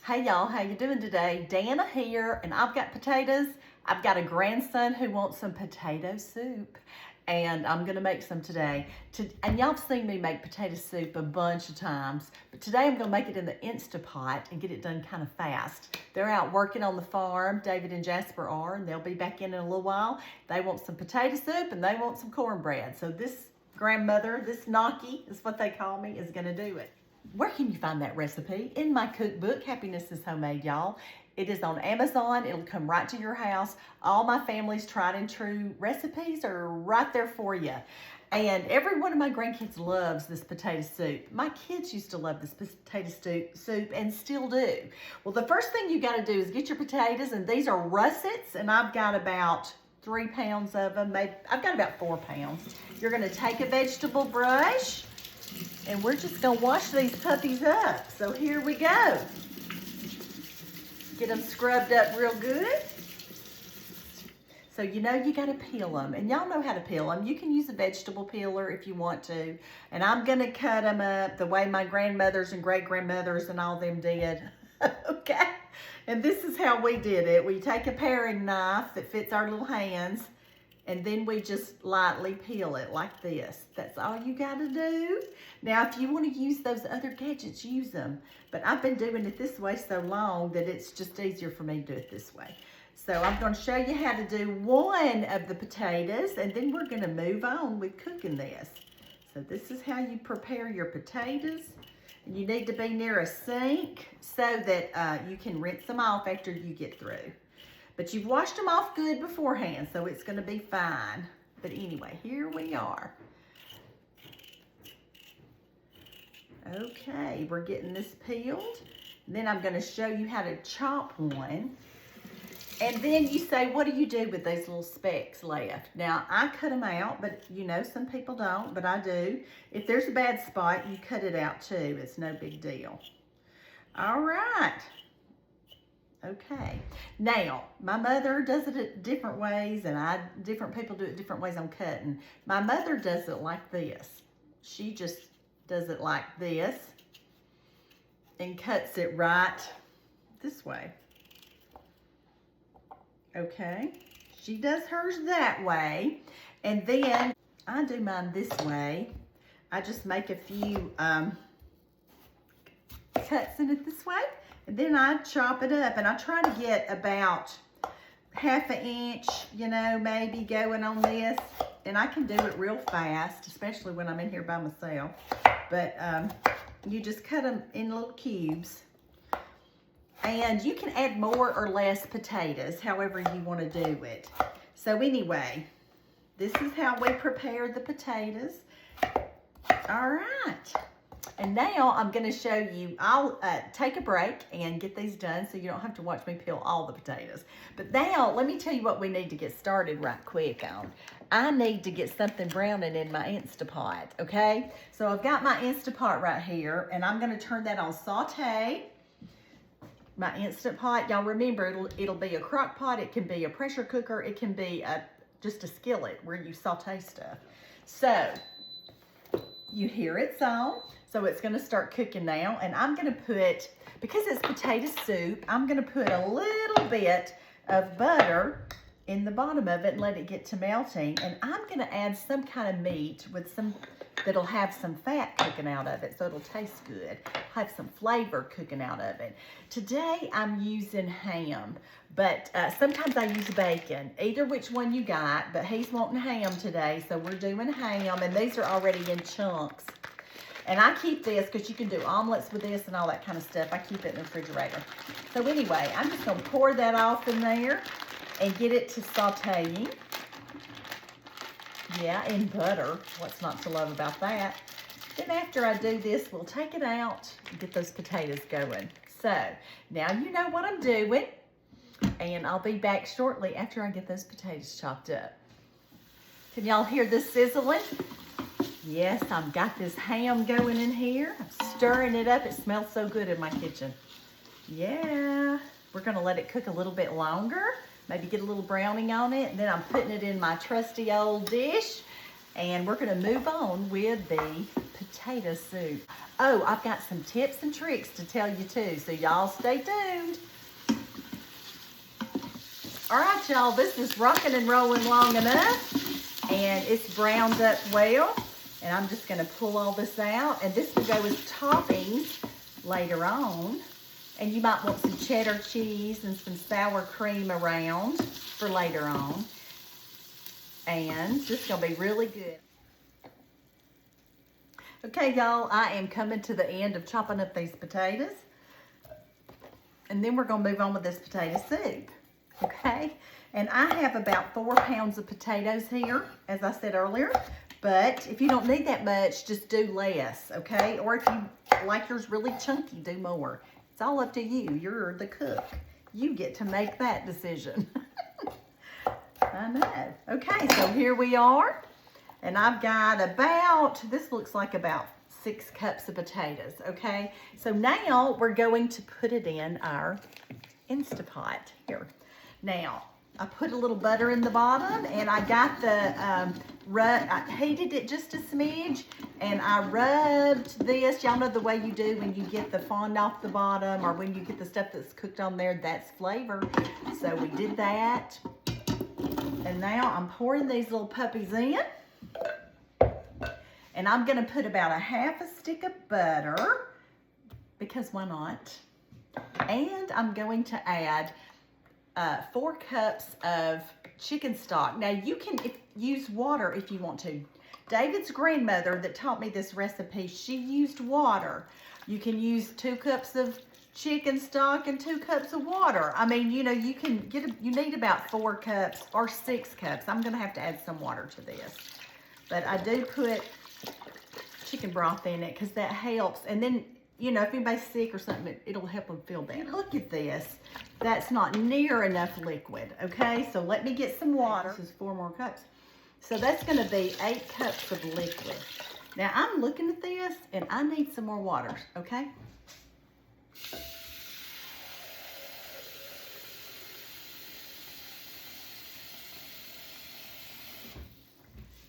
Hey y'all, how you doing today? Dana here, and I've got potatoes. I've got a grandson who wants some potato soup, and I'm gonna make some today. And y'all have seen me make potato soup a bunch of times, but today I'm gonna make it in the Instapot and get it done kind of fast. They're out working on the farm, David and Jasper are, and they'll be back in a little while. They want some potato soup and they want some cornbread. So this grandmother, this Naki is what they call me, is gonna do it. Where can you find that recipe? In my cookbook, Happiness is Homemade, y'all. It is on Amazon. It'll come right to your house. All my family's tried and true recipes are right there for you. And every one of my grandkids loves this potato soup. My kids used to love this potato soup and still do. Well, the first thing you got to do is get your potatoes, and these are russets, and I've got about 3 pounds of them. I've got about 4 pounds. You're going to take a vegetable brush, and we're just gonna wash these puppies up. So here we go. Get them scrubbed up real good. So you know you gotta peel them, and y'all know how to peel them. You can use a vegetable peeler if you want to. And I'm gonna cut them up the way my grandmothers and great-grandmothers and all them did, okay? And this is how we did it. We take a paring knife that fits our little hands, and then we just lightly peel it like this. That's all you gotta do. Now, if you wanna use those other gadgets, use them. But I've been doing it this way so long that it's just easier for me to do it this way. So I'm gonna show you how to do one of the potatoes, and then we're gonna move on with cooking this. So this is how you prepare your potatoes. And you need to be near a sink so that you can rinse them off after you get through. But you've washed them off good beforehand, so it's gonna be fine. But anyway, here we are. Okay, we're getting this peeled. Then I'm gonna show you how to chop one. And then you say, what do you do with these little specks left? Now, I cut them out, but you know, some people don't, but I do. If there's a bad spot, you cut it out too. It's no big deal. All right. Okay, now my mother does it different ways, and different people do it different ways on cutting. My mother does it like this. She just does it like this and cuts it right this way. Okay, she does hers that way, and then I do mine this way. I just make a few cuts in it this way. And then I chop it up, and I try to get about 1/2 inch, you know, maybe going on this. And I can do it real fast, especially when I'm in here by myself. But you just cut them in little cubes. And you can add more or less potatoes, however you want to do it. So anyway, this is how we prepare the potatoes. All right. And now I'm going to show you, I'll take a break and get these done so you don't have to watch me peel all the potatoes. But now, let me tell you what we need to get started right quick on. I need to get something browning in my Instapot, okay? So I've got my Instapot right here, and I'm going to turn that on saute. My Instant Pot, y'all remember, it'll be a crock pot, it can be a pressure cooker, it can be just a skillet where you saute stuff. So, you hear it's on. So it's gonna start cooking now, and I'm gonna put, because it's potato soup, I'm gonna put a little bit of butter in the bottom of it and let it get to melting. And I'm gonna add some kind of meat with that'll have some fat cooking out of it, so it'll taste good, have some flavor cooking out of it. Today I'm using ham, but sometimes I use bacon, either which one you got, but he's wanting ham today, so we're doing ham, and these are already in chunks. And I keep this because you can do omelets with this and all that kind of stuff. I keep it in the refrigerator. So anyway, I'm just going to pour that off in there and get it to sauteing. Yeah, in butter. What's not to love about that? Then after I do this, we'll take it out and get those potatoes going. So now you know what I'm doing. And I'll be back shortly after I get those potatoes chopped up. Can y'all hear this sizzling? Yes, I've got this ham going in here. I'm stirring it up. It smells so good in my kitchen. Yeah, we're gonna let it cook a little bit longer, maybe get a little browning on it, and then I'm putting it in my trusty old dish, And we're gonna move on with the potato soup. Oh, I've got some tips and tricks to tell you too, so y'all stay tuned. All right, y'all, this is rocking and rolling long enough, and it's browned up well. And I'm just gonna pull all this out, and this will go as toppings later on. And you might want some cheddar cheese and some sour cream around for later on. And this is gonna be really good. Okay, y'all, I am coming to the end of chopping up these potatoes. And then we're gonna move on with this potato soup, okay? And I have about 4 pounds of potatoes here, as I said earlier. But if you don't need that much, just do less, okay? Or if you like yours really chunky, do more. It's all up to you. You're the cook. You get to make that decision. I know. Okay, so here we are. And I've got about, this looks like about 6 cups of potatoes, okay? So now we're going to put it in our Instapot here. Now, I put a little butter in the bottom, and I got the, I heated it just a smidge, and I rubbed this. Y'all know the way you do when you get the fond off the bottom, or when you get the stuff that's cooked on there, that's flavor. So we did that. And now I'm pouring these little puppies in. And I'm gonna put about a half a stick of butter, because why not? And I'm going to add 4 cups of chicken stock. Now you can use water if you want to. David's grandmother that taught me this recipe, she used water. You can use 2 cups of chicken stock and 2 cups of water. I mean, you know, you can get, you need about 4 cups or 6 cups. I'm gonna have to add some water to this. But I do put chicken broth in it because that helps. And then, you know, if anybody's sick or something, it'll help them feel better. Look at this. That's not near enough liquid, okay? So let me get some water. This is 4 more cups. So that's gonna be 8 cups of liquid. Now I'm looking at this and I need some more water, okay?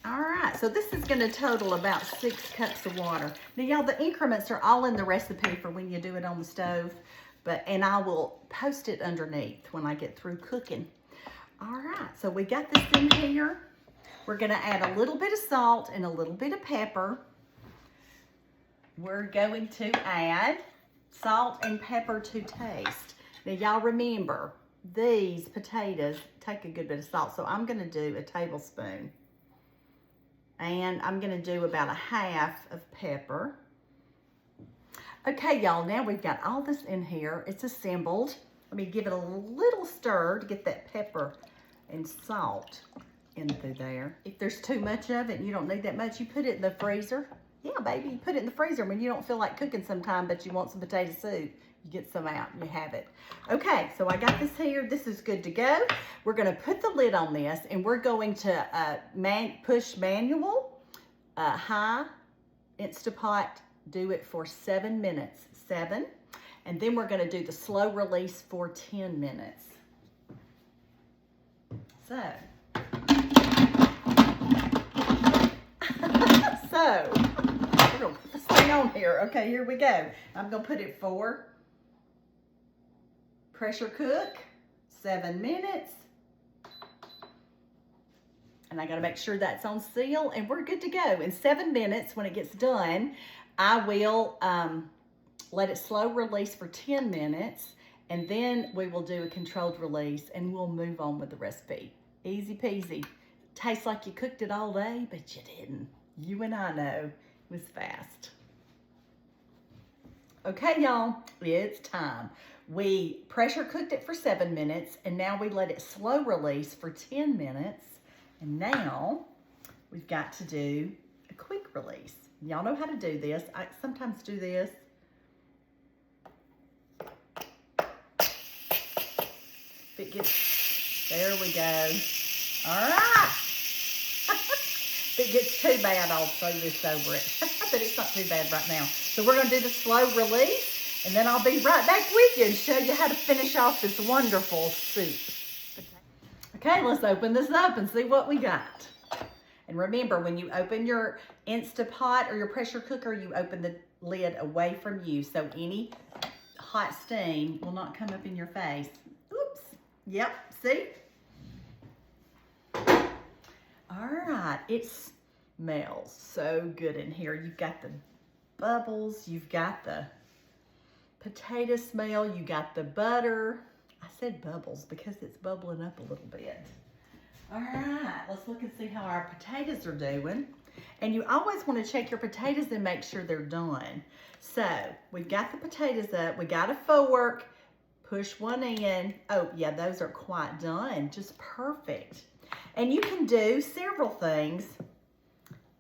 All right, so this is gonna total about 6 cups of water. Now y'all, the increments are all in the recipe for when you do it on the stove, and I will post it underneath when I get through cooking. All right, so we got this in here. We're gonna add a little bit of salt and a little bit of pepper. We're going to add salt and pepper to taste. Now y'all remember, these potatoes take a good bit of salt, so I'm gonna do a tablespoon. And I'm gonna do about a half of pepper. Okay, y'all, now we've got all this in here. It's assembled. Let me give it a little stir to get that pepper and salt in through there. If there's too much of it and you don't need that much, you put it in the freezer. Yeah, baby, you put it in the freezer when you don't feel like cooking sometime, but you want some potato soup. You get some out and you have it. Okay, so I got this here. This is good to go. We're gonna put the lid on this and we're going to push manual, high, Instapot, do it for 7 minutes, 7. And then we're gonna do the slow release for 10 minutes. So, we're gonna put this thing on here. Okay, here we go. I'm gonna put it for pressure cook, 7 minutes. And I gotta make sure that's on seal and we're good to go. In 7 minutes, when it gets done, I will let it slow release for 10 minutes and then we will do a controlled release and we'll move on with the recipe. Easy peasy. Tastes like you cooked it all day, but you didn't. You and I know it was fast. Okay, y'all, it's time. We pressure cooked it for 7 minutes and now we let it slow release for 10 minutes. And now we've got to do a quick release. Y'all know how to do this. I sometimes do this. If it gets, there we go. All right. If it gets too bad, I'll throw this over it. But it's not too bad right now. So we're gonna do the slow release and then I'll be right back with you and show you how to finish off this wonderful soup. Okay, let's open this up and see what we got. And remember, when you open your Instapot or your pressure cooker, you open the lid away from you so any hot steam will not come up in your face. Oops. Yep, see? All right, it smells so good in here. You've got the bubbles, you've got the potato smell, you got the butter. I said bubbles because it's bubbling up a little bit. All right, let's look and see how our potatoes are doing. And you always want to check your potatoes and make sure they're done. So we've got the potatoes up, we got a fork, push one in. Oh yeah, those are quite done, just perfect. And you can do several things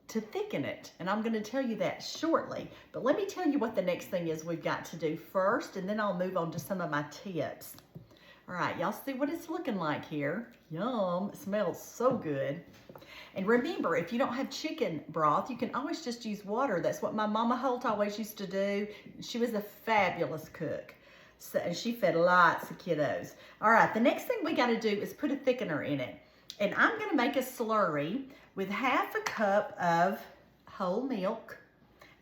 to thicken it. And I'm gonna tell you that shortly. But let me tell you what the next thing is we've got to do first, and then I'll move on to some of my tips. All right, y'all see what it's looking like here. Yum, it smells so good. And remember, if you don't have chicken broth, you can always just use water. That's what my Mama Holt always used to do. She was a fabulous cook. So, and she fed lots of kiddos. All right, the next thing we gotta do is put a thickener in it. And I'm gonna make a slurry with 1/2 cup of whole milk.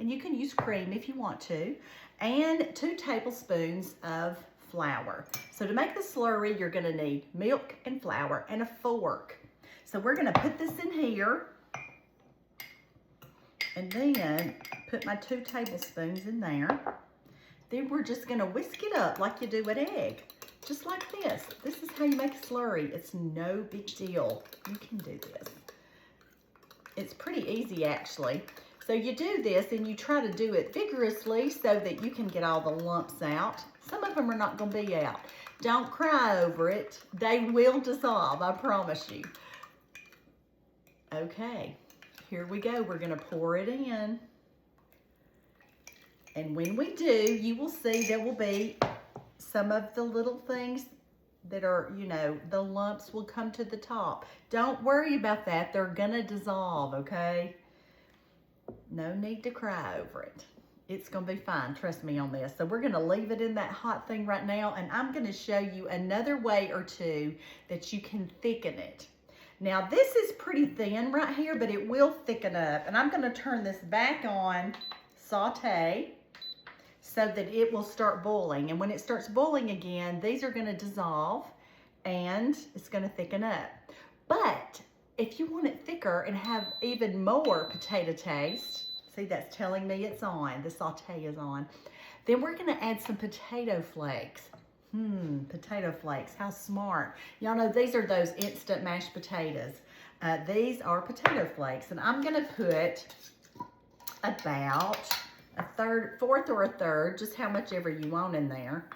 And you can use cream if you want to. And 2 tablespoons of flour. So to make the slurry, you're gonna need milk and flour and a fork. So we're gonna put this in here and then put my 2 tablespoons in there. Then we're just gonna whisk it up like you do an egg, just like this. This is how you make a slurry. It's no big deal. You can do this. It's pretty easy actually. So you do this and you try to do it vigorously so that you can get all the lumps out. Some of them are not gonna be out. Don't cry over it. They will dissolve, I promise you. Okay, here we go. We're gonna pour it in. And when we do, you will see there will be some of the little things that are, you know, the lumps will come to the top. Don't worry about that. They're gonna dissolve, okay? No need to cry over it. It's gonna be fine, trust me on this. So we're gonna leave it in that hot thing right now, and I'm gonna show you another way or two that you can thicken it. Now this is pretty thin right here, but it will thicken up. And I'm gonna turn this back on saute so that it will start boiling. And when it starts boiling again, these are gonna dissolve and it's gonna thicken up. But if you want it thicker and have even more potato taste, see that's telling me it's on, the saute is on, then we're gonna add some potato flakes. Potato flakes, how smart. Y'all know these are those instant mashed potatoes. These are potato flakes, and I'm gonna put about fourth or a third, just how much ever you want in there,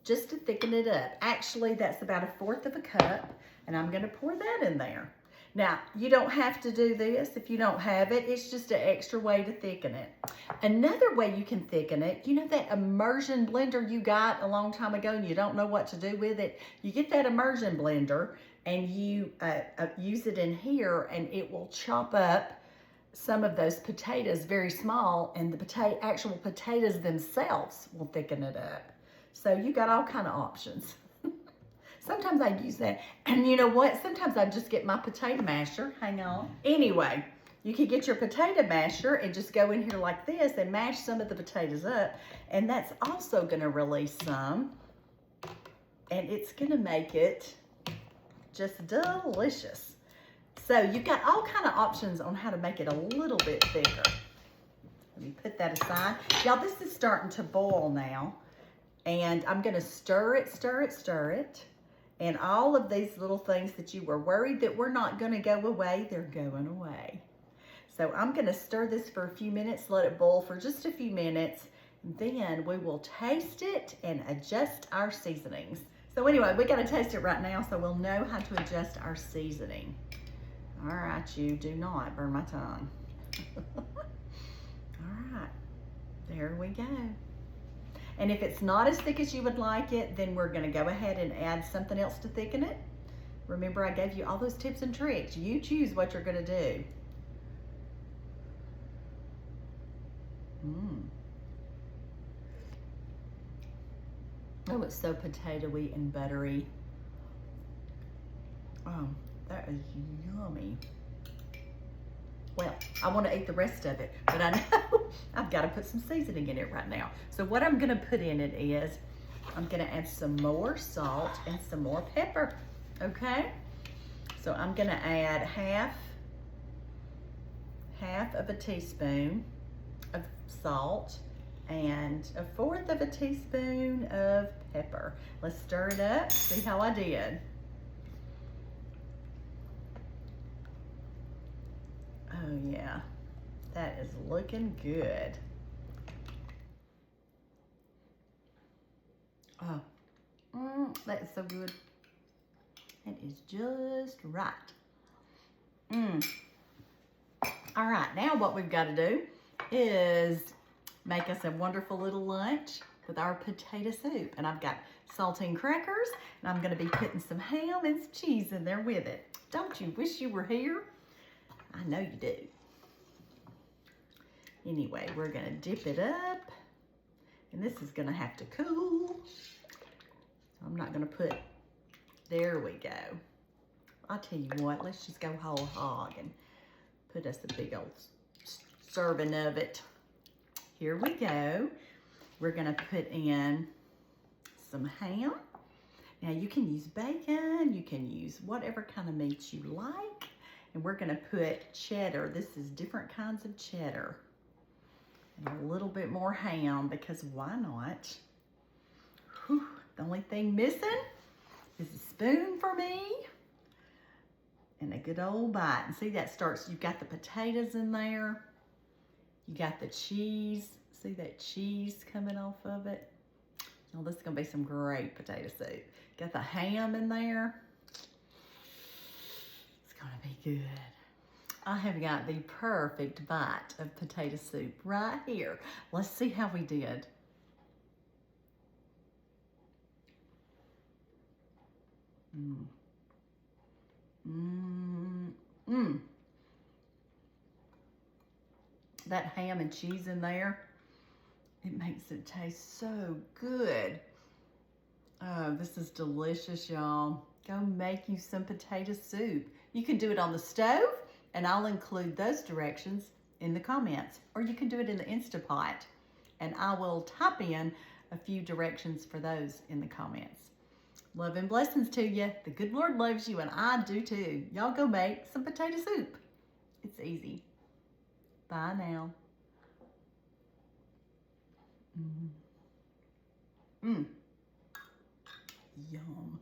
just to thicken it up. Actually, that's about 1/4 of a cup, and I'm gonna pour that in there. Now, you don't have to do this if you don't have it. It's just an extra way to thicken it. Another way you can thicken it, you know that immersion blender you got a long time ago and you don't know what to do with it? You get that immersion blender and you use it in here, and it will chop up some of those potatoes very small, and the actual potatoes themselves will thicken it up. So you got all kind of options. Sometimes I use that. And you know what? Sometimes I just get my potato masher. Hang on. Anyway, you can get your potato masher and just go in here like this and mash some of the potatoes up. And that's also going to release some. And it's going to make it just delicious. So you've got all kind of options on how to make it a little bit thicker. Let me put that aside. Y'all, this is starting to boil now. And I'm going to stir it, stir it, stir it. And all of these little things that you were worried that were not going to go away, they're going away. So I'm going to stir this for a few minutes, let it boil for just a few minutes. Then we will taste it and adjust our seasonings. So anyway, we got to taste it right now so we'll know how to adjust our seasoning. All right, you do not burn my tongue. All right, there we go. And if it's not as thick as you would like it, then we're gonna go ahead and add something else to thicken it. Remember, I gave you all those tips and tricks. You choose what you're gonna do. Oh, it's so potatoey and buttery. Oh, that is yummy. Well, I want to eat the rest of it, but I know I've got to put some seasoning in it right now. So what I'm going to put in it is, I'm going to add some more salt and some more pepper, okay? So I'm going to add half of a teaspoon of salt and 1/4 of a teaspoon of pepper. Let's stir it up, see how I did. Oh yeah, that is looking good. Oh, that is so good. It is just right. All right, now what we've got to do is make us a wonderful little lunch with our potato soup. And I've got saltine crackers, and I'm going to be putting some ham and some cheese in there with it. Don't you wish you were here? I know you do. Anyway, we're going to dip it up, and this is going to have to cool. So I'm not going to put, there we go. I'll tell you what, let's just go whole hog and put us a big old serving of it. Here we go. We're gonna put in some ham. Now you can use bacon, you can use whatever kind of meat you like. And we're gonna put cheddar. This is different kinds of cheddar. And a little bit more ham, because why not? Whew. The only thing missing is a spoon for me. And a good old bite. And see, that starts, you've got the potatoes in there. You got the cheese. See that cheese coming off of it? Oh, this is gonna be some great potato soup. Got the ham in there. It's gonna be good. I have got the perfect bite of potato soup right here. Let's see how we did. That ham and cheese in there, it makes it taste so good. Oh, this is delicious, y'all. Go make you some potato soup. You can do it on the stove, and I'll include those directions in the comments. Or you can do it in the Instapot, and I will type in a few directions for those in the comments. Love and blessings to you. The good Lord loves you, and I do too. Y'all go make some potato soup. It's easy. Bye now. Yum.